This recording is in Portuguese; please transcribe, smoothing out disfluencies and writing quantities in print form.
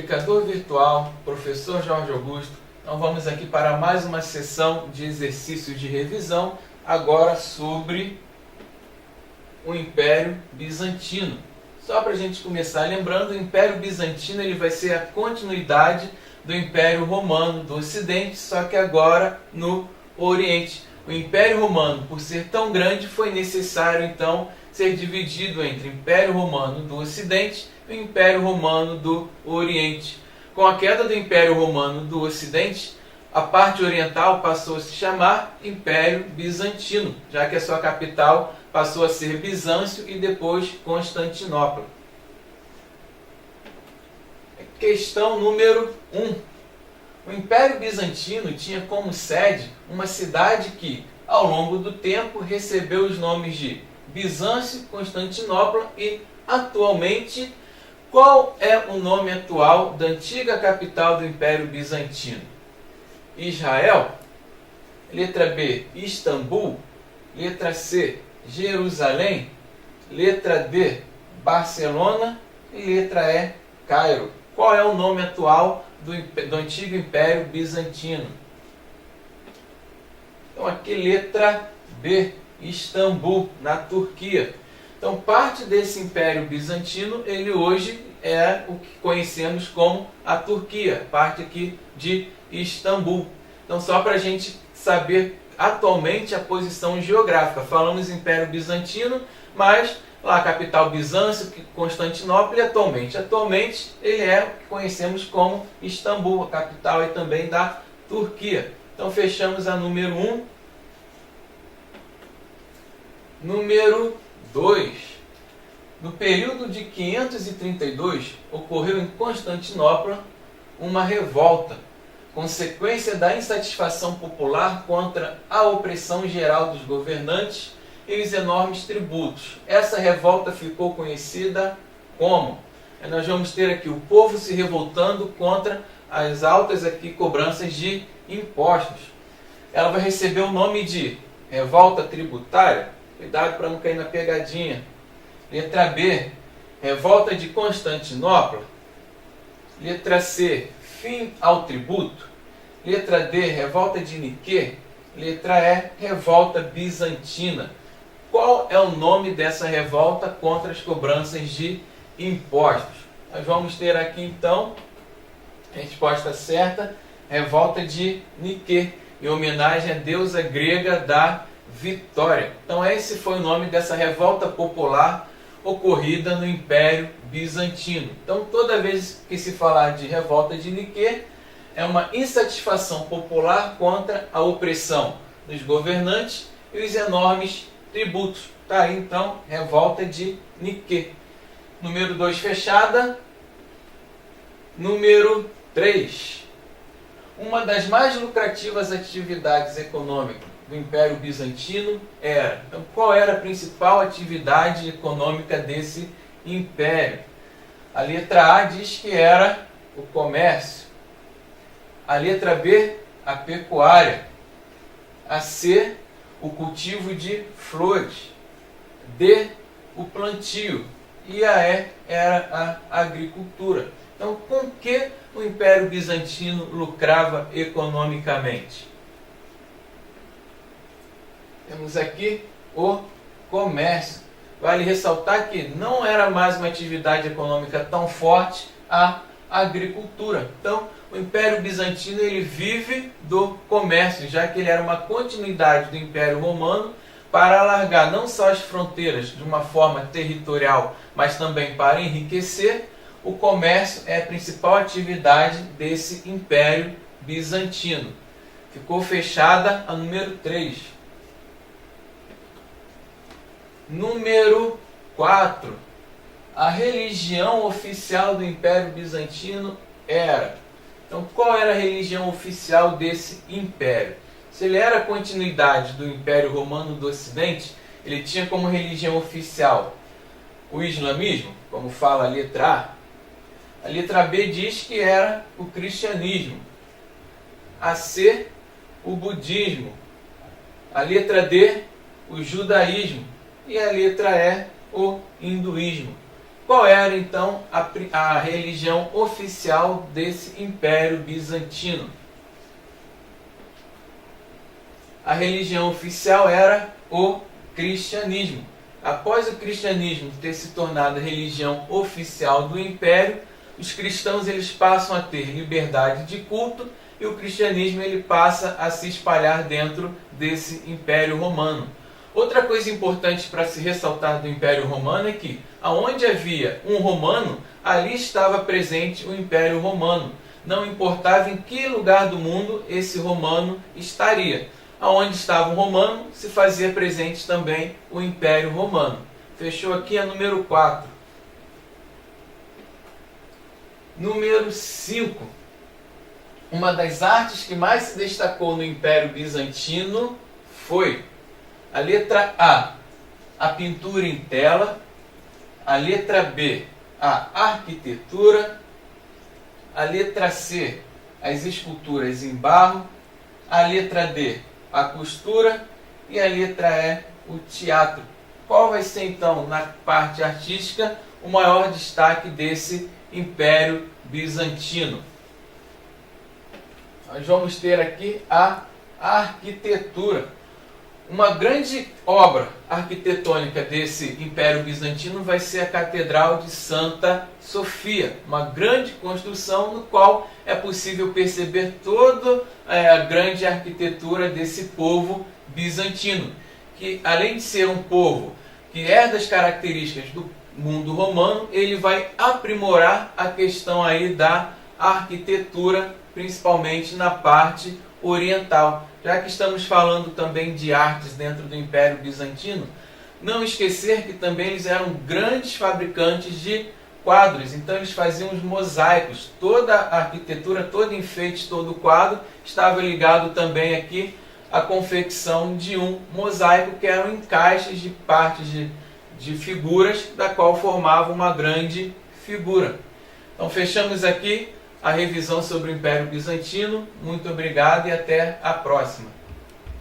Aplicador virtual, professor Jorge Augusto. Então vamos aqui para mais uma sessão de exercícios de revisão, agora sobre o Império Bizantino. Só para a gente começar lembrando, o Império Bizantino ele vai ser a continuidade do Império Romano do Ocidente, só que agora no Oriente. O Império Romano, por ser tão grande, foi necessário então ser dividido entre o Império Romano do Ocidente e o Império Romano do Oriente. Com a queda do Império Romano do Ocidente, a parte oriental passou a se chamar Império Bizantino, já que a sua capital passou a ser Bizâncio e depois Constantinopla. Questão número 1. O Império Bizantino tinha como sede uma cidade que, ao longo do tempo, recebeu os nomes de Bizâncio, Constantinopla e, atualmente, qual é o nome atual da antiga capital do Império Bizantino? Israel? Letra B, Istambul? Letra C, Jerusalém? Letra D, Barcelona? E letra E, Cairo. Qual é o nome atual do antigo Império Bizantino? Então aqui letra B, Istambul, na Turquia. Então parte desse Império Bizantino, ele hoje é o que conhecemos como a Turquia, parte aqui de Istambul. Então só para a gente saber atualmente a posição geográfica. Falamos Império Bizantino, mas lá a capital Bizâncio, Constantinopla, e atualmente ele é o que conhecemos como Istambul, a capital é também da Turquia. Então fechamos a número 1. Número 2. No período de 532, ocorreu em Constantinopla uma revolta, consequência da insatisfação popular contra a opressão geral dos governantes e os enormes tributos. Essa revolta ficou conhecida como? Nós vamos ter aqui o povo se revoltando contra as altas cobranças de impostos. Ela vai receber o nome de revolta tributária. Cuidado para não cair na pegadinha. Letra B, revolta de Constantinopla. Letra C, fim ao tributo. Letra D, revolta de Niquê. Letra E, revolta bizantina. Qual é o nome dessa revolta contra as cobranças de impostos? Nós vamos ter aqui então a resposta certa, revolta de Niquê, em homenagem à deusa grega da vitória. Então esse foi o nome dessa revolta popular ocorrida no Império Bizantino. Então toda vez que se falar de revolta de Niquê, é uma insatisfação popular contra a opressão dos governantes e os enormes tributos. Tá aí então, revolta de Niquê. Número 2 fechada. Número 3. Uma das mais lucrativas atividades econômicas do Império Bizantino era. Então, qual era a principal atividade econômica desse império? A letra A diz que era o comércio. A letra B, a pecuária. A C, o cultivo de flores. D, o plantio. E a E era a agricultura. Então, com que o Império Bizantino lucrava economicamente? Temos aqui o comércio. Vale ressaltar que não era mais uma atividade econômica tão forte a agricultura. Então, o Império Bizantino ele vive do comércio, já que ele era uma continuidade do Império Romano para alargar não só as fronteiras de uma forma territorial, mas também para enriquecer. O comércio é a principal atividade desse Império Bizantino. Ficou fechada a número 3. Número 4. A religião oficial do Império Bizantino era. Então, qual era a religião oficial desse império? Se ele era a continuidade do Império Romano do Ocidente, ele tinha como religião oficial o islamismo, como fala a letra A. A letra B diz que era o cristianismo. A C, o budismo. A letra D, o judaísmo. E a letra E, o hinduísmo. qual era então a religião oficial desse Império Bizantino? A religião oficial era o cristianismo. Após o cristianismo ter se tornado a religião oficial do Império, os cristãos eles passam a ter liberdade de culto e o cristianismo ele passa a se espalhar dentro desse Império Romano. Outra coisa importante para se ressaltar do Império Romano é que, aonde havia um romano, ali estava presente o Império Romano. Não importava em que lugar do mundo esse romano estaria. Aonde estava um romano, se fazia presente também o Império Romano. Fechou aqui a número 4. Número 5. Uma das artes que mais se destacou no Império Bizantino foi a letra A pintura em tela, a letra B, a arquitetura, a letra C, as esculturas em barro, a letra D, a costura e a letra E, o teatro. Qual vai ser então, na parte artística, o maior destaque desse Império Bizantino? Nós vamos ter aqui a arquitetura. Uma grande obra arquitetônica desse Império Bizantino vai ser a Catedral de Santa Sofia, uma grande construção no qual é possível perceber toda a grande arquitetura desse povo bizantino, que além de ser um povo que herda as características do mundo romano, ele vai aprimorar a questão aí da arquitetura, principalmente na parte oriental. Já que estamos falando também de artes dentro do Império Bizantino, não esquecer que também eles eram grandes fabricantes de quadros, então eles faziam os mosaicos. Toda a arquitetura, todo enfeite, todo o quadro estava ligado também aqui à confecção de um mosaico, que eram encaixes de partes de figuras, da qual formava uma grande figura. Então fechamos aqui a revisão sobre o Império Bizantino. Muito obrigado e até a próxima.